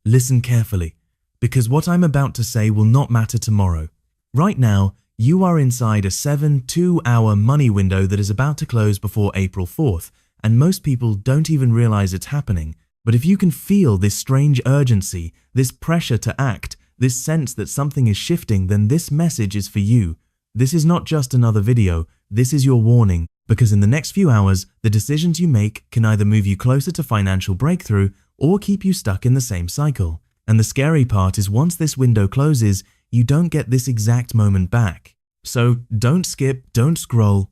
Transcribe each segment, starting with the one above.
Listen carefully, because what I'm about to say will not matter tomorrow. Right now, you are inside a 2-hour money window that is about to close before April 4th, and most people don't even realize it's happening. But if you can feel this strange urgency, this pressure to act, this sense that something is shifting, then this message is for you. This is not just another video, this is your warning, because in the next few hours, the decisions you make can either move you closer to financial breakthrough or keep you stuck in the same cycle. And the scary part is once this window closes, you don't get this exact moment back. So don't skip, don't scroll,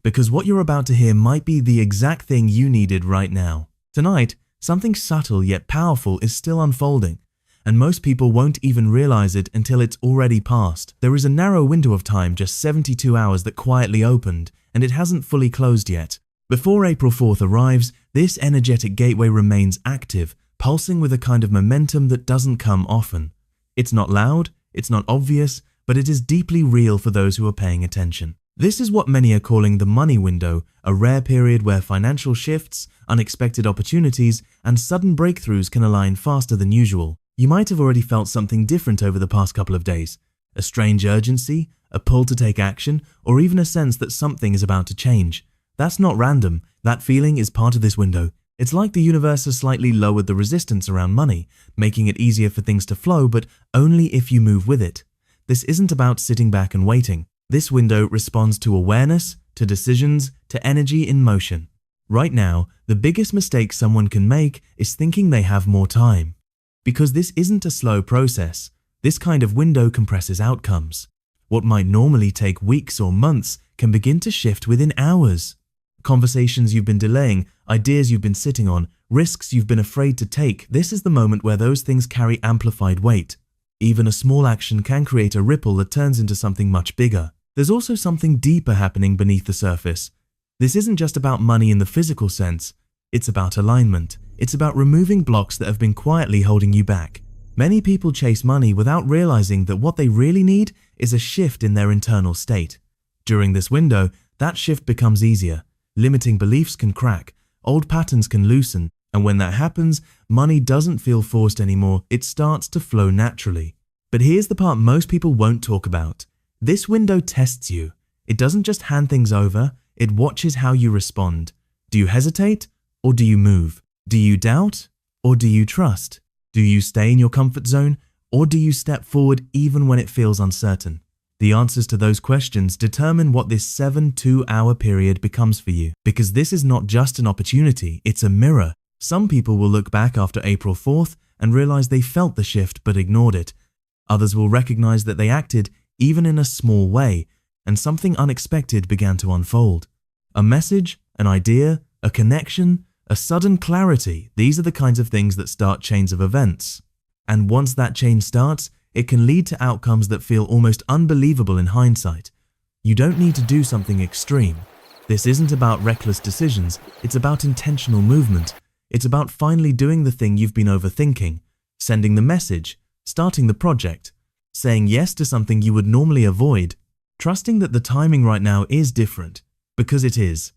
because what you're about to hear might be the exact thing you needed right now. Tonight, something subtle yet powerful is still unfolding, and most people won't even realize it until it's already passed. There is a narrow window of time, just 72 hours, that quietly opened, and it hasn't fully closed yet. Before April 4th arrives, this energetic gateway remains active, pulsing with a kind of momentum that doesn't come often. It's not loud, it's not obvious, but it is deeply real for those who are paying attention. This is what many are calling the money window, a rare period where financial shifts, unexpected opportunities, and sudden breakthroughs can align faster than usual. You might have already felt something different over the past couple of days. A strange urgency, a pull to take action, or even a sense that something is about to change. That's not random. That feeling is part of this window. It's like the universe has slightly lowered the resistance around money, making it easier for things to flow, but only if you move with it. This isn't about sitting back and waiting. This window responds to awareness, to decisions, to energy in motion. Right now, the biggest mistake someone can make is thinking they have more time. Because this isn't a slow process. This kind of window compresses outcomes. What might normally take weeks or months can begin to shift within hours. Conversations you've been delaying, ideas you've been sitting on, risks you've been afraid to take, this is the moment where those things carry amplified weight. Even a small action can create a ripple that turns into something much bigger. There's also something deeper happening beneath the surface. This isn't just about money in the physical sense. It's about alignment. It's about removing blocks that have been quietly holding you back. Many people chase money without realizing that what they really need is a shift in their internal state. During this window, that shift becomes easier. Limiting beliefs can crack, old patterns can loosen, and when that happens, money doesn't feel forced anymore, it starts to flow naturally. But here's the part most people won't talk about. This window tests you. It doesn't just hand things over, it watches how you respond. Do you hesitate, or do you move? Do you doubt, or do you trust? Do you stay in your comfort zone, or do you step forward even when it feels uncertain? The answers to those questions determine what this 2-hour period becomes for you. Because this is not just an opportunity, it's a mirror. Some people will look back after April 4th and realize they felt the shift but ignored it. Others will recognize that they acted even in a small way, and something unexpected began to unfold. A message, an idea, a connection, a sudden clarity, these are the kinds of things that start chains of events. And once that chain starts, it can lead to outcomes that feel almost unbelievable in hindsight. You don't need to do something extreme. This isn't about reckless decisions, it's about intentional movement. It's about finally doing the thing you've been overthinking, sending the message, starting the project, saying yes to something you would normally avoid, trusting that the timing right now is different, because it is.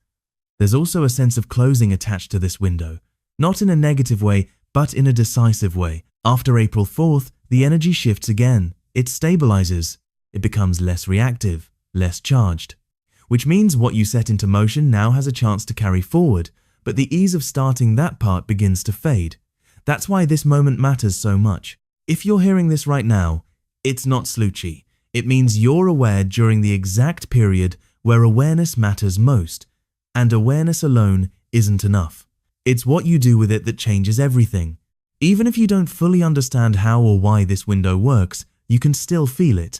There's also a sense of closing attached to this window, not in a negative way, but in a decisive way. After April 4th, the energy shifts again. It stabilizes. It becomes less reactive, less charged. Which means what you set into motion now has a chance to carry forward, but the ease of starting that part begins to fade. That's why this moment matters so much. If you're hearing this right now, it's not sleuthy. It means you're aware during the exact period where awareness matters most, and awareness alone isn't enough. It's what you do with it that changes everything. Even if you don't fully understand how or why this window works, you can still feel it.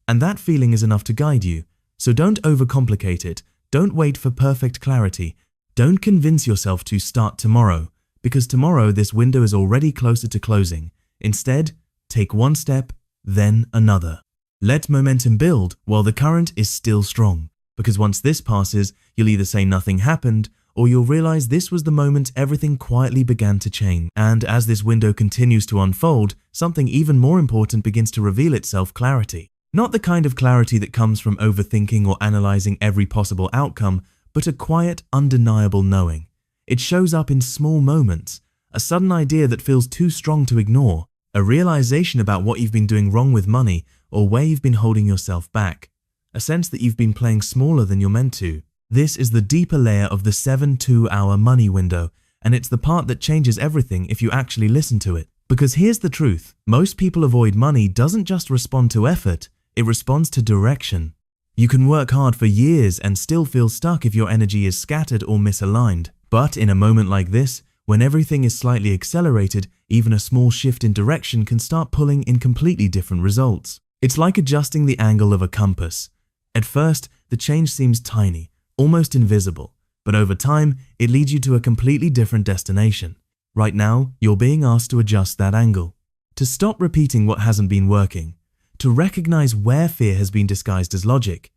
And that feeling is enough to guide you. So don't overcomplicate it. Don't wait for perfect clarity. Don't convince yourself to start tomorrow, because tomorrow this window is already closer to closing. Instead, take one step, then another. Let momentum build while the current is still strong, because once this passes, you'll either say nothing happened, or you'll realize this was the moment everything quietly began to change. And as this window continues to unfold, something even more important begins to reveal itself: clarity. Not the kind of clarity that comes from overthinking or analyzing every possible outcome, but a quiet, undeniable knowing. It shows up in small moments, a sudden idea that feels too strong to ignore, a realization about what you've been doing wrong with money or where you've been holding yourself back, a sense that you've been playing smaller than you're meant to. This is the deeper layer of the 7 2-hour money window, and it's the part that changes everything if you actually listen to it. Because here's the truth, most people avoid money doesn't just respond to effort, it responds to direction. You can work hard for years and still feel stuck if your energy is scattered or misaligned. But in a moment like this, when everything is slightly accelerated, even a small shift in direction can start pulling in completely different results. It's like adjusting the angle of a compass. At first, the change seems tiny, almost invisible, but over time, it leads you to a completely different destination. Right now, you're being asked to adjust that angle, to stop repeating what hasn't been working, to recognize where fear has been disguised as logic.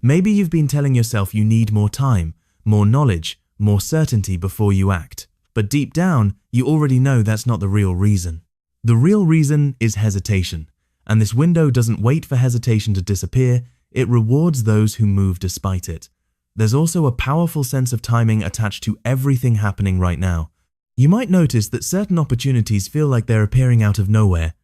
Maybe you've been telling yourself you need more time, more knowledge, more certainty before you act. But deep down, you already know that's not the real reason. The real reason is hesitation, and this window doesn't wait for hesitation to disappear, it rewards those who move despite it. There's also a powerful sense of timing attached to everything happening right now. You might notice that certain opportunities feel like they're appearing out of nowhere,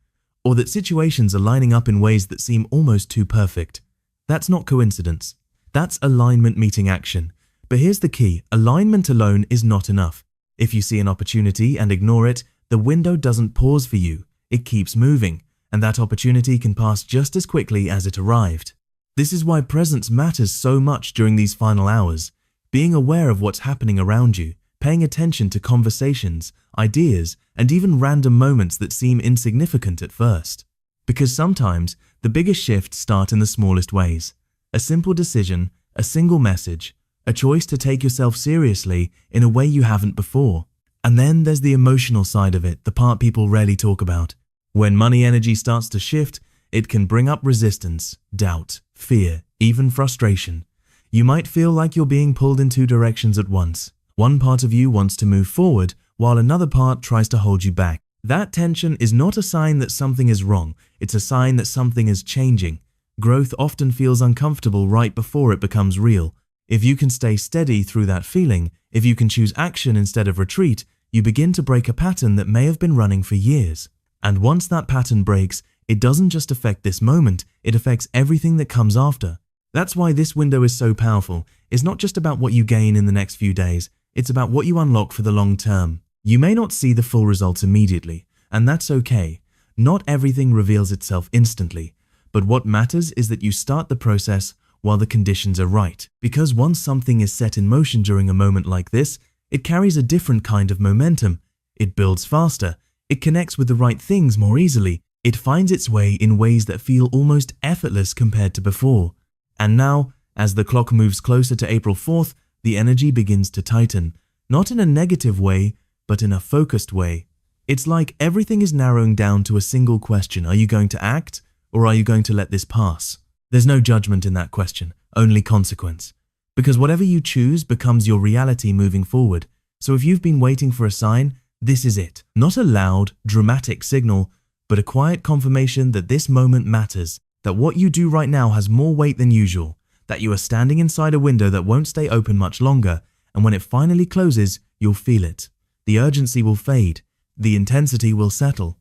or that situations are lining up in ways that seem almost too perfect. That's not coincidence. That's alignment meeting action. But here's the key, alignment alone is not enough. If you see an opportunity and ignore it, the window doesn't pause for you. It keeps moving, and that opportunity can pass just as quickly as it arrived. This is why presence matters so much during these final hours. Being aware of what's happening around you, paying attention to conversations, ideas, and even random moments that seem insignificant at first. Because sometimes, the biggest shifts start in the smallest ways. A simple decision, a single message, a choice to take yourself seriously in a way you haven't before. And then there's the emotional side of it, the part people rarely talk about. When money energy starts to shift, it can bring up resistance, doubt, fear, even frustration. You might feel like you're being pulled in two directions at once. One part of you wants to move forward, while another part tries to hold you back. That tension is not a sign that something is wrong, it's a sign that something is changing. Growth often feels uncomfortable right before it becomes real. If you can stay steady through that feeling, if you can choose action instead of retreat, you begin to break a pattern that may have been running for years. And once that pattern breaks, it doesn't just affect this moment, it affects everything that comes after. That's why this window is so powerful. It's not just about what you gain in the next few days, it's about what you unlock for the long term. You may not see the full results immediately, and that's okay. Not everything reveals itself instantly, but what matters is that you start the process while the conditions are right. Because once something is set in motion during a moment like this, it carries a different kind of momentum. It builds faster, it connects with the right things more easily, it finds its way in ways that feel almost effortless compared to before. And now, as the clock moves closer to April 4th, the energy begins to tighten, not in a negative way, but in a focused way. It's like everything is narrowing down to a single question. Are you going to act, or are you going to let this pass? There's no judgment in that question, only consequence. Because whatever you choose becomes your reality moving forward. So if you've been waiting for a sign, this is it. Not a loud, dramatic signal, but a quiet confirmation that this moment matters, that what you do right now has more weight than usual, that you are standing inside a window that won't stay open much longer, and when it finally closes, you'll feel it. The urgency will fade, the intensity will settle,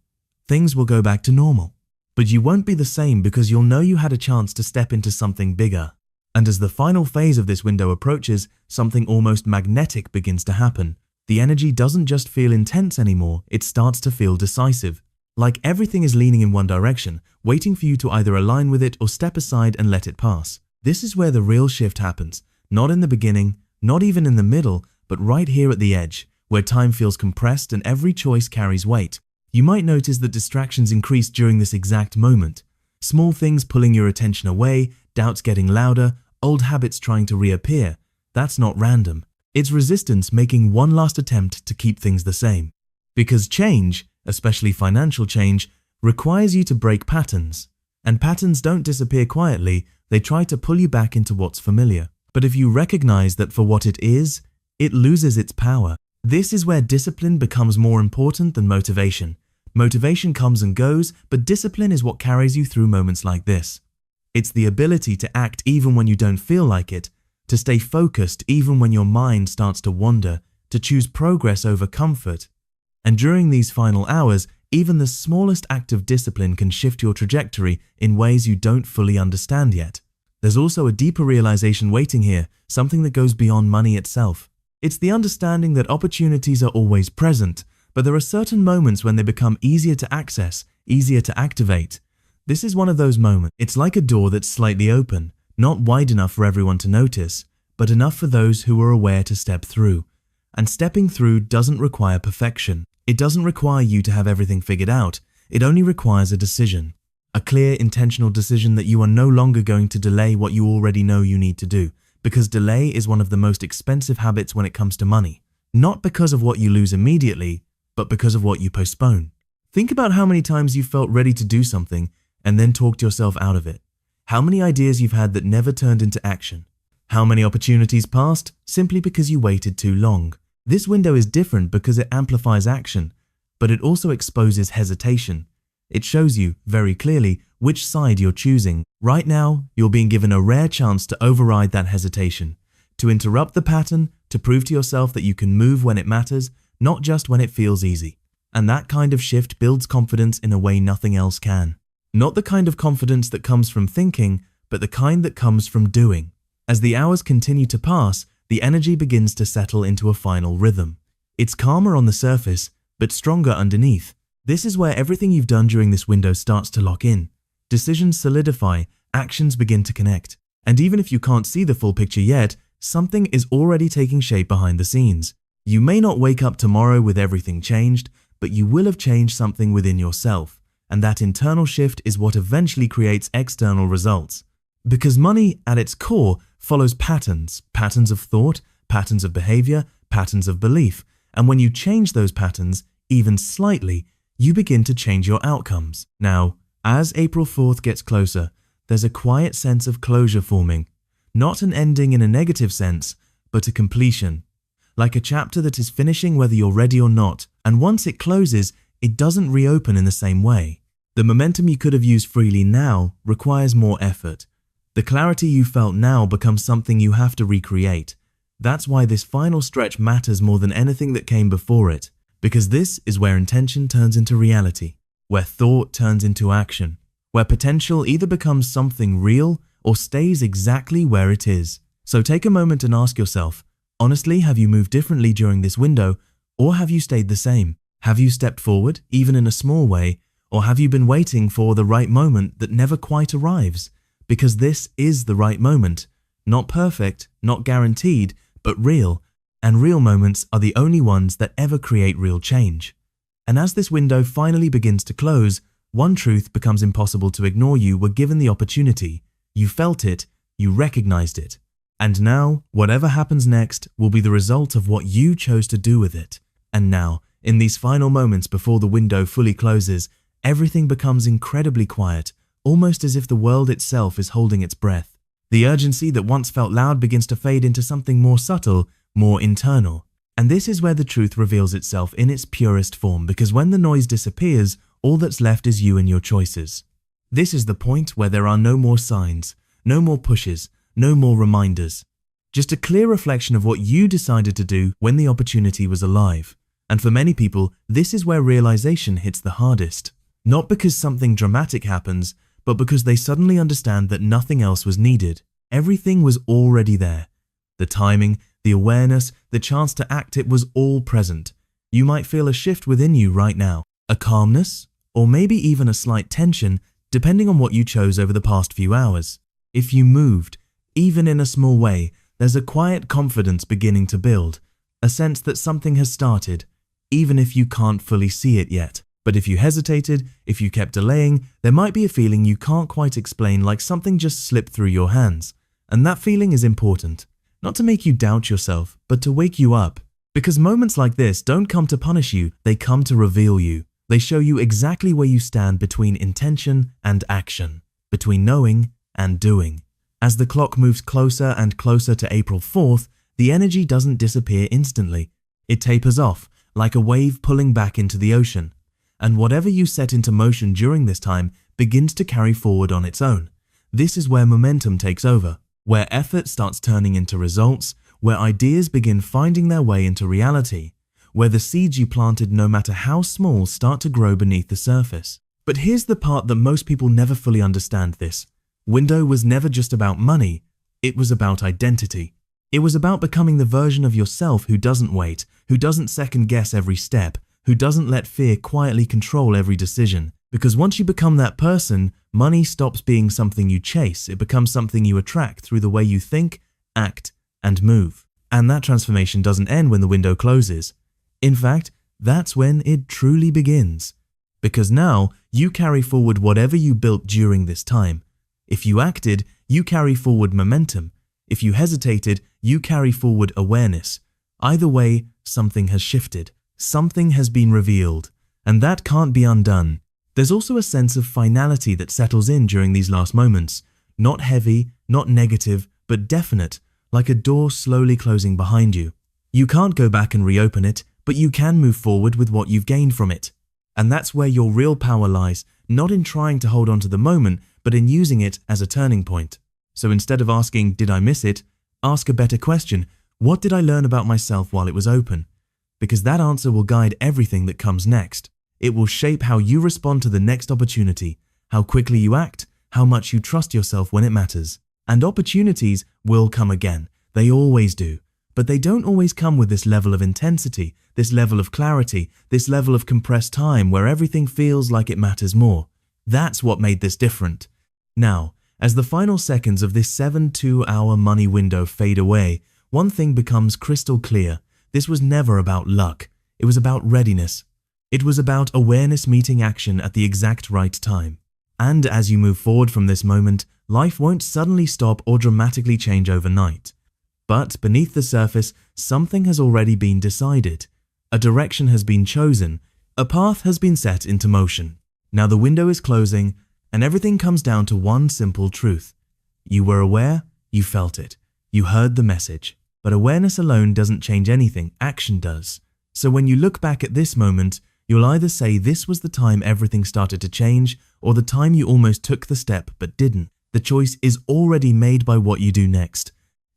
things will go back to normal. But you won't be the same because you'll know you had a chance to step into something bigger. And as the final phase of this window approaches, something almost magnetic begins to happen. The energy doesn't just feel intense anymore, it starts to feel decisive. Like everything is leaning in one direction, waiting for you to either align with it or step aside and let it pass. This is where the real shift happens, not in the beginning, not even in the middle, but right here at the edge, where time feels compressed and every choice carries weight. You might notice that distractions increase during this exact moment. Small things pulling your attention away, doubts getting louder, old habits trying to reappear. That's not random. It's resistance making one last attempt to keep things the same. Because change, especially financial change, requires you to break patterns. And patterns don't disappear quietly, they try to pull you back into what's familiar. But if you recognize that for what it is, it loses its power. This is where discipline becomes more important than motivation. Motivation comes and goes, but discipline is what carries you through moments like this. It's the ability to act even when you don't feel like it, to stay focused even when your mind starts to wander, to choose progress over comfort. And during these final hours, even the smallest act of discipline can shift your trajectory in ways you don't fully understand yet. There's also a deeper realization waiting here, something that goes beyond money itself. It's the understanding that opportunities are always present, but there are certain moments when they become easier to access, easier to activate. This is one of those moments. It's like a door that's slightly open, not wide enough for everyone to notice, but enough for those who are aware to step through. And stepping through doesn't require perfection. It doesn't require you to have everything figured out. It only requires a decision. A clear, intentional decision that you are no longer going to delay what you already know you need to do, because delay is one of the most expensive habits when it comes to money. Not because of what you lose immediately, but because of what you postpone. Think about how many times you felt ready to do something and then talked yourself out of it. How many ideas you've had that never turned into action. How many opportunities passed simply because you waited too long. This window is different because it amplifies action, but it also exposes hesitation. It shows you, very clearly, which side you're choosing. Right now, you're being given a rare chance to override that hesitation, to interrupt the pattern, to prove to yourself that you can move when it matters, not just when it feels easy. And that kind of shift builds confidence in a way nothing else can. Not the kind of confidence that comes from thinking, but the kind that comes from doing. As the hours continue to pass, the energy begins to settle into a final rhythm. It's calmer on the surface, but stronger underneath. This is where everything you've done during this window starts to lock in. Decisions solidify, actions begin to connect. And even if you can't see the full picture yet, something is already taking shape behind the scenes. You may not wake up tomorrow with everything changed, but you will have changed something within yourself. And that internal shift is what eventually creates external results. Because money, at its core, follows patterns of thought, patterns of behavior, patterns of belief. And when you change those patterns, even slightly, you begin to change your outcomes. Now, as April 4th gets closer, there's a quiet sense of closure forming. Not an ending in a negative sense, but a completion. Like a chapter that is finishing whether you're ready or not. And once it closes, it doesn't reopen in the same way. The momentum you could have used freely now requires more effort. The clarity you felt now becomes something you have to recreate. That's why this final stretch matters more than anything that came before it. Because this is where intention turns into reality, where thought turns into action, where potential either becomes something real or stays exactly where it is. So take a moment and ask yourself, honestly, have you moved differently during this window, or have you stayed the same? Have you stepped forward, even in a small way, or have you been waiting for the right moment that never quite arrives? Because this is the right moment. Not perfect, not guaranteed, but real. And real moments are the only ones that ever create real change. And as this window finally begins to close, one truth becomes impossible to ignore. You were given the opportunity. You felt it. You recognized it. And now, whatever happens next will be the result of what you chose to do with it. And now, in these final moments before the window fully closes, everything becomes incredibly quiet, almost as if the world itself is holding its breath. The urgency that once felt loud begins to fade into something more subtle, more internal. And this is where the truth reveals itself in its purest form, because when the noise disappears, all that's left is you and your choices. This is the point where there are no more signs, no more pushes, no more reminders. Just a clear reflection of what you decided to do when the opportunity was alive. And for many people, this is where realization hits the hardest. Not because something dramatic happens, but because they suddenly understand that nothing else was needed. Everything was already there. The timing, the awareness, the chance to act, it was all present. You might feel a shift within you right now, a calmness, or maybe even a slight tension, depending on what you chose over the past few hours. If you moved, even in a small way, there's a quiet confidence beginning to build, a sense that something has started, even if you can't fully see it yet. But if you hesitated, if you kept delaying, there might be a feeling you can't quite explain, like something just slipped through your hands. And that feeling is important. Not to make you doubt yourself, but to wake you up. Because moments like this don't come to punish you, they come to reveal you. They show you exactly where you stand between intention and action, between knowing and doing. As the clock moves closer and closer to April 4th, the energy doesn't disappear instantly. It tapers off, like a wave pulling back into the ocean. And whatever you set into motion during this time begins to carry forward on its own. This is where momentum takes over, where effort starts turning into results, where ideas begin finding their way into reality, where the seeds you planted, no matter how small, start to grow beneath the surface. But here's the part that most people never fully understand this. Window was never just about money, it was about identity. It was about becoming the version of yourself who doesn't wait, who doesn't second guess every step, who doesn't let fear quietly control every decision. Because once you become that person, money stops being something you chase, it becomes something you attract through the way you think, act, and move. And that transformation doesn't end when the window closes. In fact, that's when it truly begins. Because now, you carry forward whatever you built during this time. If you acted, you carry forward momentum. If you hesitated, you carry forward awareness. Either way, something has shifted. Something has been revealed. And that can't be undone. There's also a sense of finality that settles in during these last moments. Not heavy, not negative, but definite, like a door slowly closing behind you. You can't go back and reopen it, but you can move forward with what you've gained from it. And that's where your real power lies, not in trying to hold on to the moment, but in using it as a turning point. So instead of asking, did I miss it? Ask a better question. What did I learn about myself while it was open? Because that answer will guide everything that comes next. It will shape how you respond to the next opportunity, how quickly you act, how much you trust yourself when it matters. And opportunities will come again. They always do. But they don't always come with this level of intensity, this level of clarity, this level of compressed time where everything feels like it matters more. That's what made this different. Now, as the final seconds of this 7-2-hour money window fade away, one thing becomes crystal clear. This was never about luck. It was about readiness. It was about awareness meeting action at the exact right time. And as you move forward from this moment, life won't suddenly stop or dramatically change overnight. But beneath the surface, something has already been decided. A direction has been chosen. A path has been set into motion. Now the window is closing, and everything comes down to one simple truth. You were aware, you felt it, you heard the message. But awareness alone doesn't change anything, action does. So when you look back at this moment, you'll either say this was the time everything started to change, or the time you almost took the step but didn't. The choice is already made by what you do next.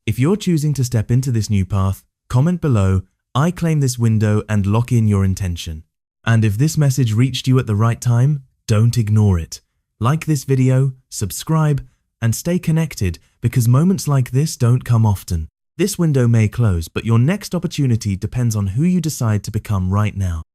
If you're choosing to step into this new path, comment below, I claim this window, and lock in your intention. And if this message reached you at the right time, don't ignore it. Like this video, subscribe, and stay connected because moments like this don't come often. This window may close, but your next opportunity depends on who you decide to become right now.